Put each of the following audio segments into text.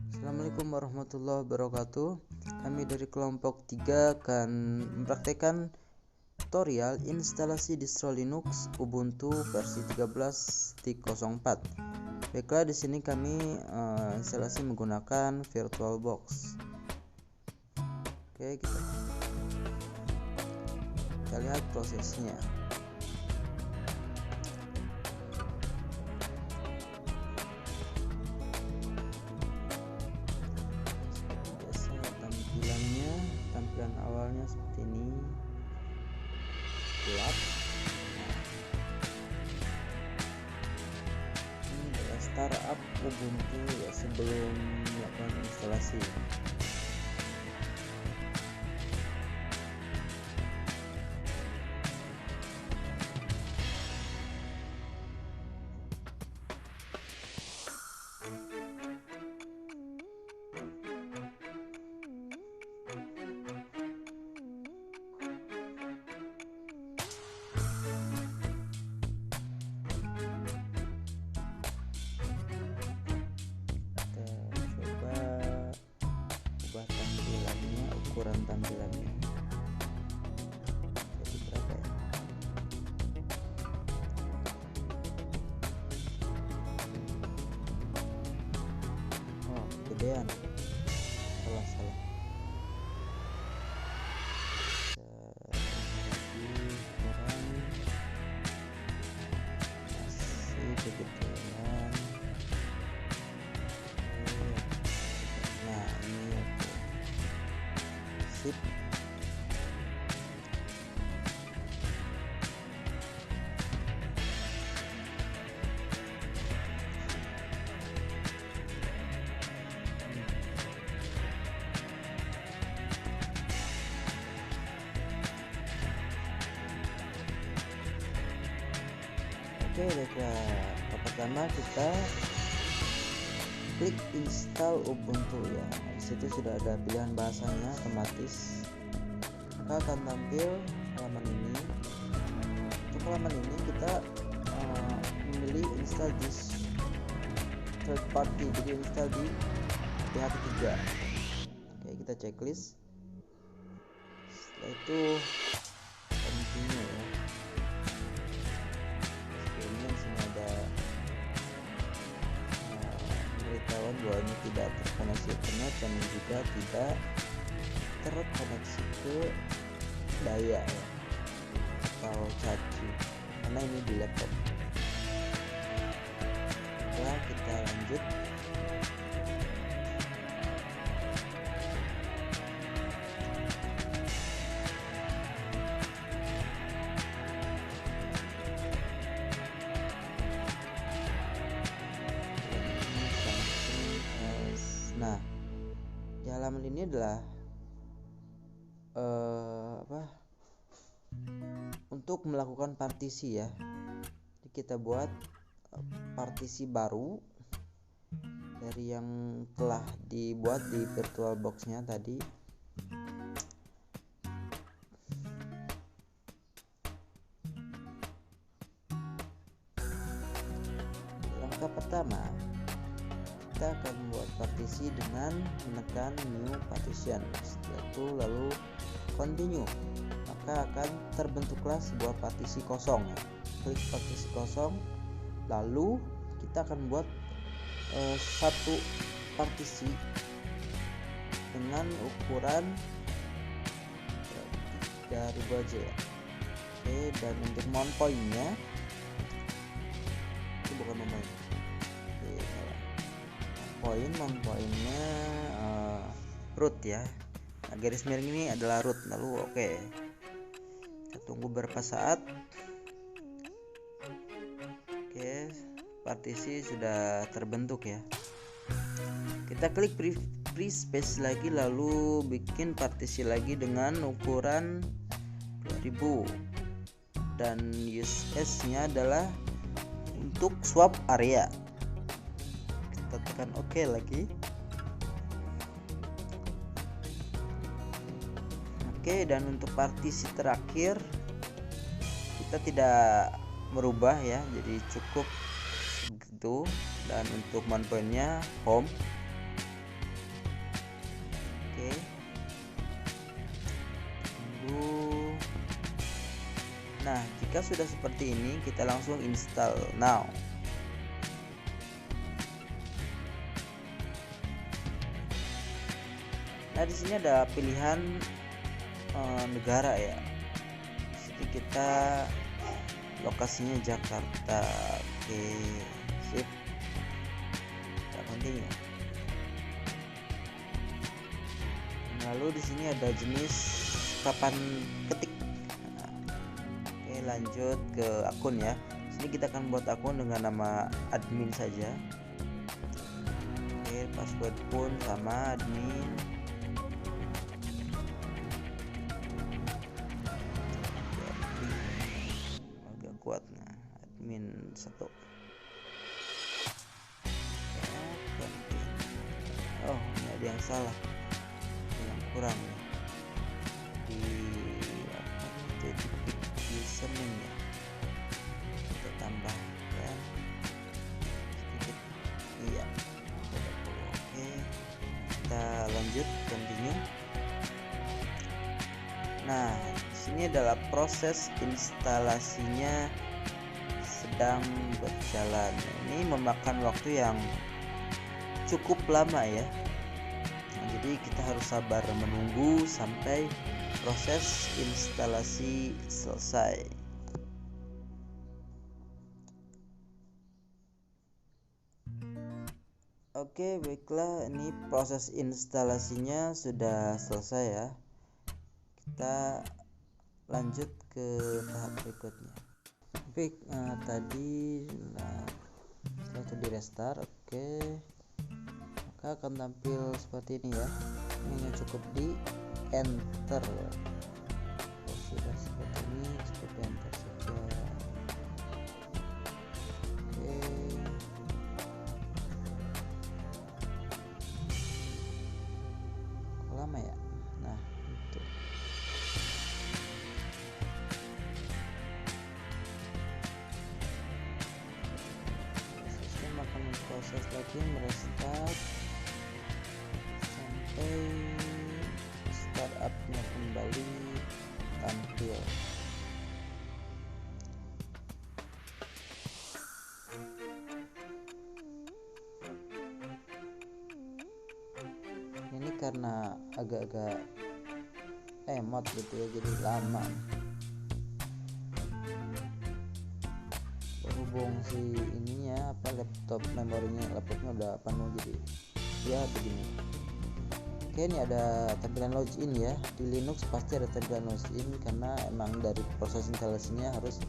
Assalamualaikum warahmatullahi wabarakatuh. Kami dari kelompok 3 akan mempraktekkan tutorial instalasi distro Linux Ubuntu versi 13.04. Baiklah, di sini kami instalasi menggunakan VirtualBox. Oke, kita lihat prosesnya. Tampilan awalnya seperti ini, gelap. Ini adalah startup Ubuntu ya, sebelum melakukan instalasi. Ukuran tampilannya jadi berapa ya? Oh, gedean. Salah. Ukuran masih kegedean. Nah, ini sip. Oke, baiklah. Pertama kita klik install Ubuntu ya. Di situ sudah ada pilihan bahasanya otomatis. Maka akan tampil halaman ini. Untuk halaman ini kita memilih install di third party, jadi install di pihak ketiga. Oke, kita checklist. Setelah itu continue ya. Beritahuan bahwa ini tidak terkoneksi internet dan juga tidak terkoneksi ke daya ya, atau charging, karena ini di laptop. Setelah kita lanjut, nah di halaman ini adalah untuk melakukan partisi ya. Jadi kita buat partisi baru dari yang telah dibuat di VirtualBox-nya tadi. Langkah pertama, kita akan membuat partisi dengan menekan new partition. Setelah itu lalu continue, maka akan terbentuklah sebuah partisi kosong ya. Klik partisi kosong, lalu kita akan buat satu partisi dengan ukuran 3000 aja ya. Oke, dan untuk mount point-nya itu bukan mount point-nya root ya. Nah, garis miring ini adalah root. Lalu oke, kita tunggu beberapa saat. Oke, partisi sudah terbentuk ya. Kita klik free space lagi, lalu bikin partisi lagi dengan ukuran 2000 dan use nya adalah untuk swap area. Kita tekan OK lagi. Oke, dan untuk partisi terakhir kita tidak merubah ya, jadi cukup segitu. Dan untuk mount point-nya home. Oke, tunggu. Nah, jika sudah seperti ini, kita langsung install now. Nah, di sini ada pilihan negara ya. Di sini kita lokasinya Jakarta. Oke, sip. Kita continue. Lalu di sini ada jenis papan ketik. Oke, lanjut ke akun ya. Sini kita akan buat akun dengan nama admin saja. Oke, password pun sama admin. Agak kuat, nah admin 1. Oh, ini ada yang salah, yang kurang ya. Di username ya, kita tambahkan sedikit. Iya, 20. Oke, kita lanjut continue. Nah, di sini adalah proses instalasinya sedang berjalan. Ini memakan waktu yang cukup lama ya. Nah, jadi kita harus sabar menunggu sampai proses instalasi selesai. Oke, baiklah, ini proses instalasinya sudah selesai ya. Kita lanjut ke tahap berikutnya. Baik, tadi setelah itu di restart, oke, maka akan tampil seperti ini ya. Ini hanya cukup di enter. Kalau sudah seperti ini, cukup enter saja. Oke, lama ya. Nah, itu sistem akan memproses lagi, merestart sampai startupnya kembali tampil. Ini karena agak-agak emot gitu ya, jadi lama. Berhubung si ininya laptop, memorinya laptopnya udah penuh, jadi ya begini. Oke, ini ada tampilan login ya. Di Linux pasti ada tampilan login karena emang dari proses instalasinya harus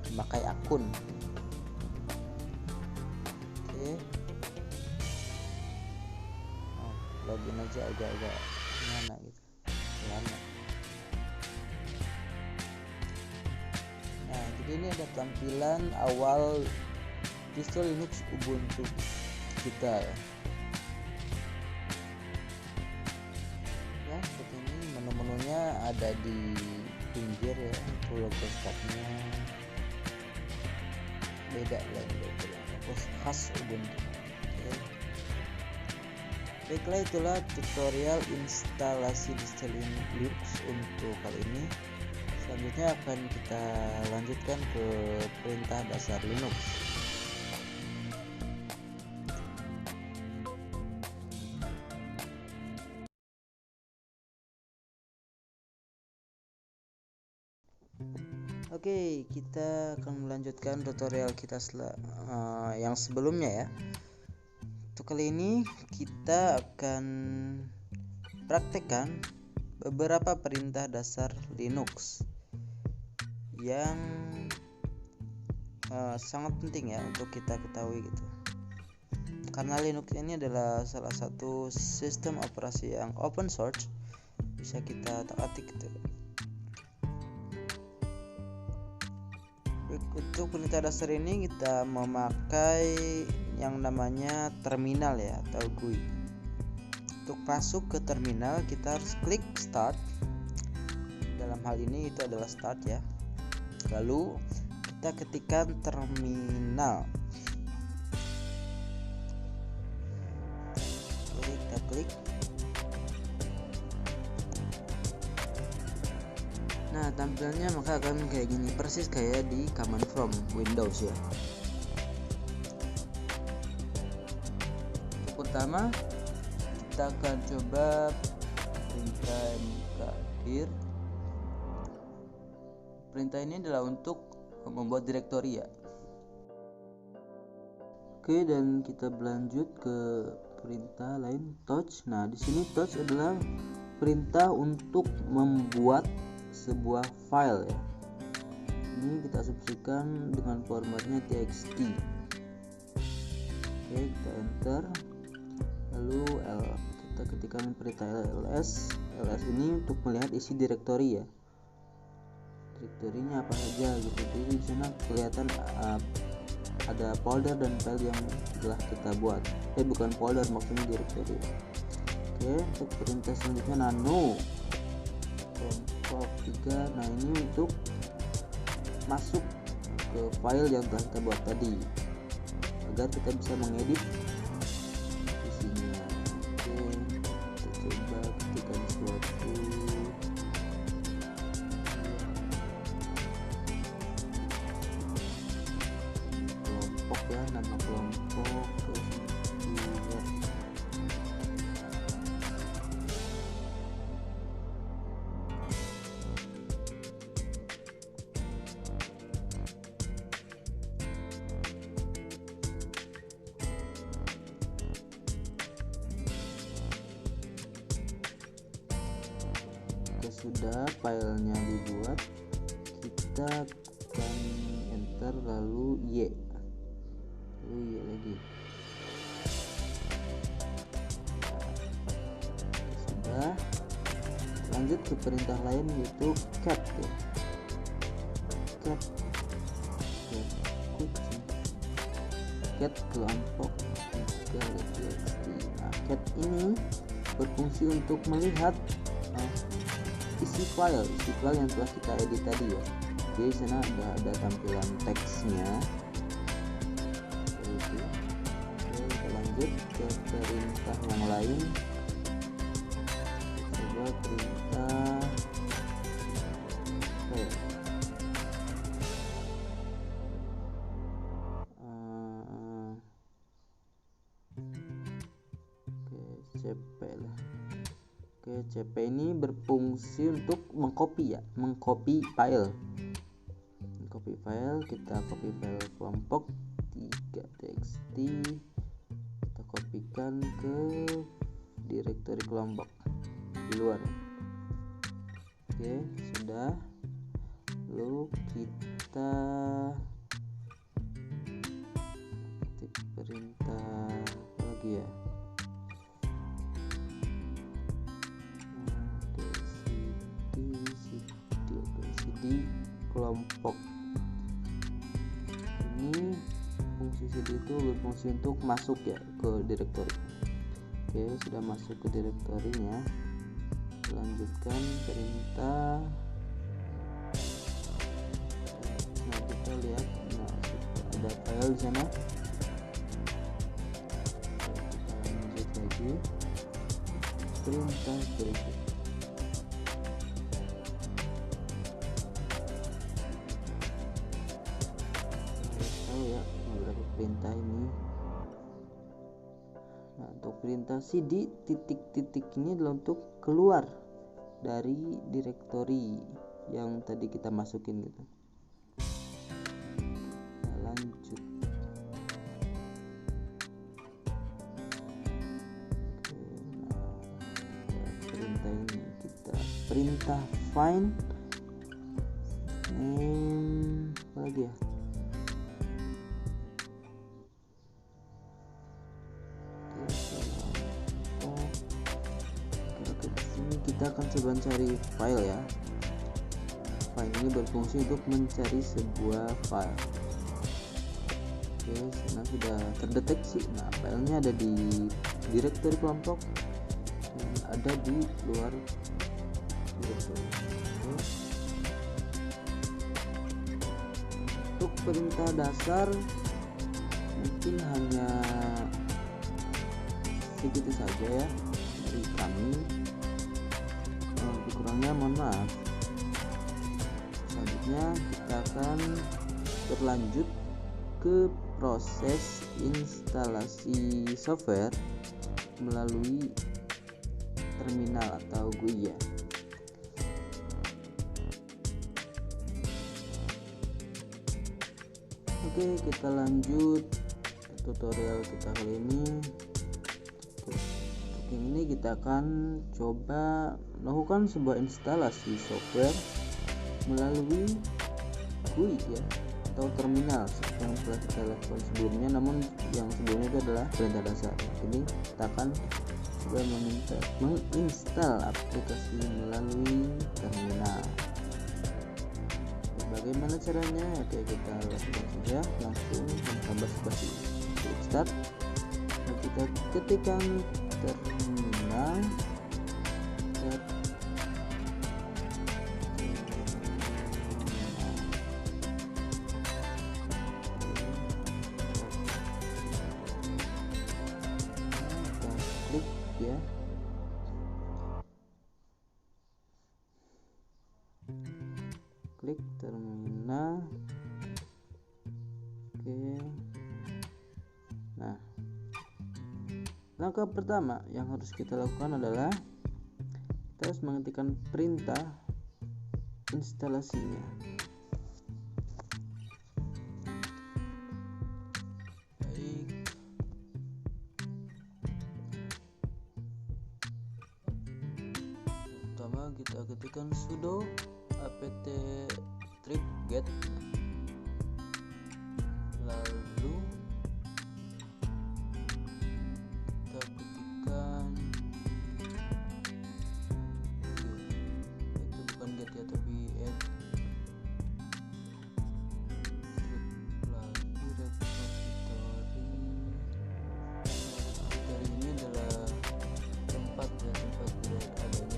memakai akun. Oke, login aja agak-agak gimana gitu, lama. Nah, jadi ini ada tampilan awal distro Linux Ubuntu kita ya. Seperti ini, menu-menunya ada di pinggir ya. Itu logo startnya beda lagi, logo khas Ubuntu. Oke. Baiklah, itulah tutorial instalasi distro Linux untuk kali ini. Selanjutnya akan kita lanjutkan ke perintah dasar Linux. Oke, kita akan melanjutkan tutorial kita yang sebelumnya ya. Untuk kali ini kita akan praktekkan beberapa perintah dasar Linux yang sangat penting ya untuk kita ketahui gitu. Karena Linux ini adalah salah satu sistem operasi yang open source, bisa kita tak-atik gitu. Untuk perintah dasar ini kita memakai yang namanya terminal ya, atau GUI. Untuk masuk ke terminal kita harus klik start. Dalam hal ini itu adalah start ya. Lalu kita ketikkan terminal. Oke, kita klik. Nah, tampilannya maka akan kayak gini, persis kayak di command from Windows ya. Pertama kita akan coba perintah mkdir. Perintah ini adalah untuk membuat direktori ya. Oke, dan kita berlanjut ke perintah lain, touch. Nah, di sini touch adalah perintah untuk membuat sebuah file ya. Ini kita asumsikan dengan formatnya txt. Oke, kita enter. Lalu kita ketikkan perintah ls. ls ini untuk melihat isi direktori ya. Direktorinya apa saja gitu. Jadi di sana kelihatan ada folder dan file yang telah kita buat. Bukan folder, maksudnya direktori. Oke, untuk perintah selanjutnya nano kelompok 3. Nah, ini untuk masuk ke file yang telah kita buat tadi agar kita bisa mengedit isinya. Oke, kita coba ketikkan sesuatu. Ya, nama kelompok ya. Oke, sudah filenya dibuat, kita akan enter lalu Y lagi. Sudah, lanjut ke perintah lain yaitu cat ya. Cat kelompok 3.txt. Nah, cat ini berfungsi untuk melihat isi file yang telah kita edit tadi ya. Jadi sana ada tampilan teksnya. Lanjut ke perintah yang lain. Coba perintah cp lah. Oke, cp ini berfungsi untuk mengcopy file. Kita copy file kelompok 3.txt, kita kopikan ke direktori kelompok di luar. Oke, sudah. Lalu kita ketik perintah apa lagi ya, cd kelompok. Ini fungsi cd itu berfungsi untuk masuk ya ke direktori. Oke, sudah masuk ke direktorinya. Lanjutkan perintah. Nah, kita lihat, ada file di sana. Kita lanjut lagi perintah berikut. Perintah ini. Nah, untuk perintah cd titik-titik ini adalah untuk keluar dari direktori yang tadi kita masukin gitu. Nah, lanjut. Oke, nah, perintah ini kita perintah find name apa lagi ya. Kita akan coba cari file ya. File ini berfungsi untuk mencari sebuah file. Oke, sana sudah terdeteksi. Nah, filenya ada di direktori kelompok dan ada di luar direktori. Oke. Untuk perintah dasar mungkin hanya segitu saja ya dari kami. Kurangnya mohon maaf. selanjutnya kita akan berlanjut ke proses instalasi software melalui terminal atau GUI ya. Oke, kita lanjut ke tutorial kita kali ini. Untuk yang ini kita akan coba melakukan sebuah instalasi software melalui GUI ya, atau terminal seperti yang telah kita lakukan sebelumnya, namun yang sebelumnya itu adalah perintah dasar. Ini kita akan coba menginstal aplikasi melalui terminal. Bagaimana caranya? Oke, kita lakukan saja langsung tanpa basa-basi. Klik start. Nah, kita ketikkan terminal klik ya. Klik terminal. Oke. Nah, langkah pertama yang harus kita lakukan adalah kita harus mengetikkan perintah instalasinya. Baik. Pertama kita ketikkan sudo apt tripget, lalu kita ketikkan itu bukan get ya, tapi add lagi repository. Repository ini adalah tempat adanya aplikasi.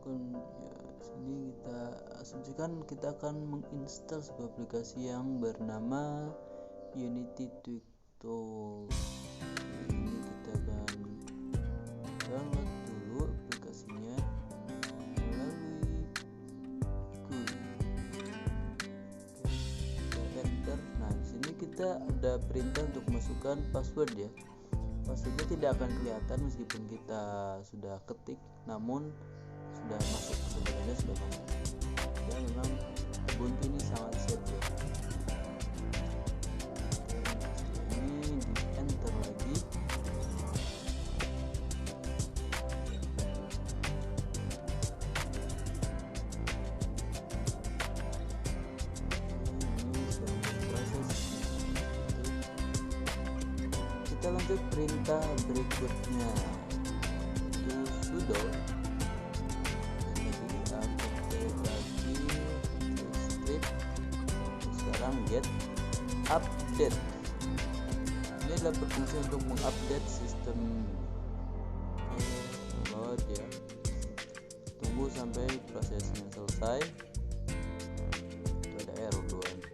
Ya, sini kita asumsikan kita akan menginstal sebuah aplikasi yang bernama Unity Twig Tool. Ini kita akan download dulu aplikasinya melalui GUI. Kita enter. Nah, di sini kita ada perintah untuk masukkan password ya. Passwordnya tidak akan kelihatan meskipun kita sudah ketik, namun sudah masuk, sebenarnya sudah masuk. Ya, memang Ubuntu ini sangat safe ya. Ini di enter lagi. Ini sedang berproses. Kita lanjut perintah berikutnya, itu sudo get update. Ini adalah berfungsi untuk mengupdate sistem load ya. Tunggu sampai prosesnya selesai. Itu ada error doang.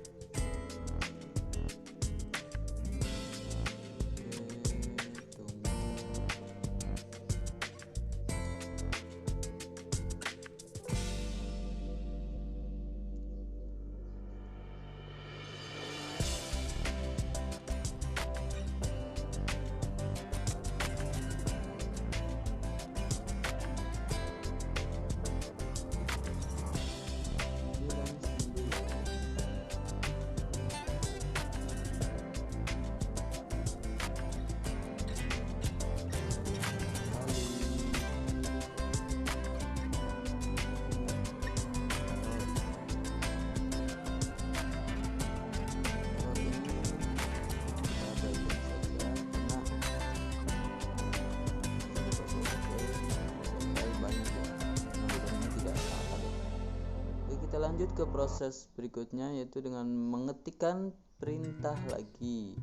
lanjut ke proses berikutnya, yaitu dengan mengetikkan perintah lagi.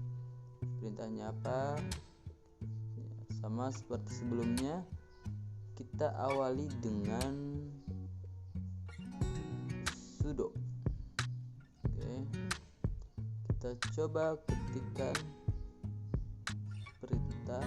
Perintahnya apa? Sama seperti sebelumnya, kita awali dengan sudo. Oke, kita coba ketikkan perintah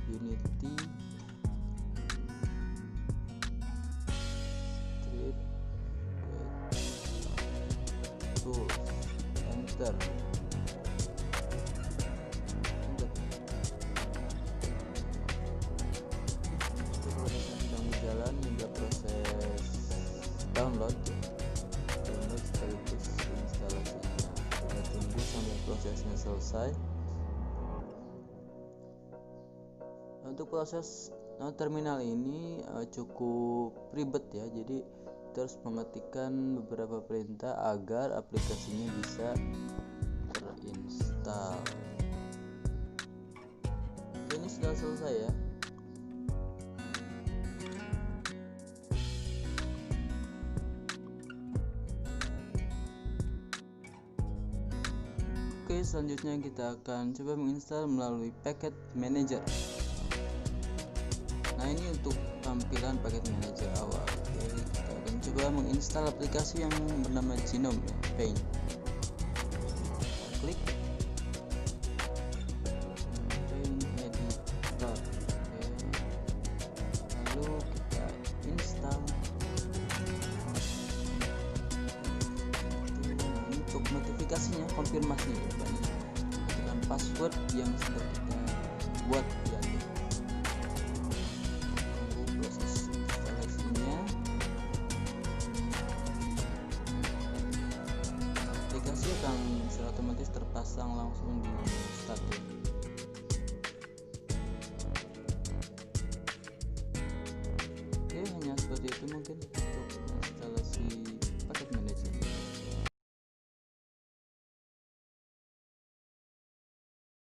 Unity Street Tools, enter. Sedang berjalan hingga proses download sekaligus instalasinya. Kita tunggu sampai prosesnya selesai. Untuk proses terminal ini cukup ribet ya, jadi kita harus mengetikkan beberapa perintah agar aplikasinya bisa terinstall. Oke, ini sudah selesai ya. Oke, selanjutnya kita akan coba menginstal melalui packet manager. Nah, ini untuk tampilan paket manager awal. Oke, kita akan coba menginstal aplikasi yang bernama Gnome ya, Paint. Klik Paint Editor. Oke. Lalu kita install. Untuk notifikasinya, konfirmasi dengan password yang sudah kita buat ya. Aplikasi akan secara otomatis terpasang langsung di status. Oke, hanya seperti itu mungkin.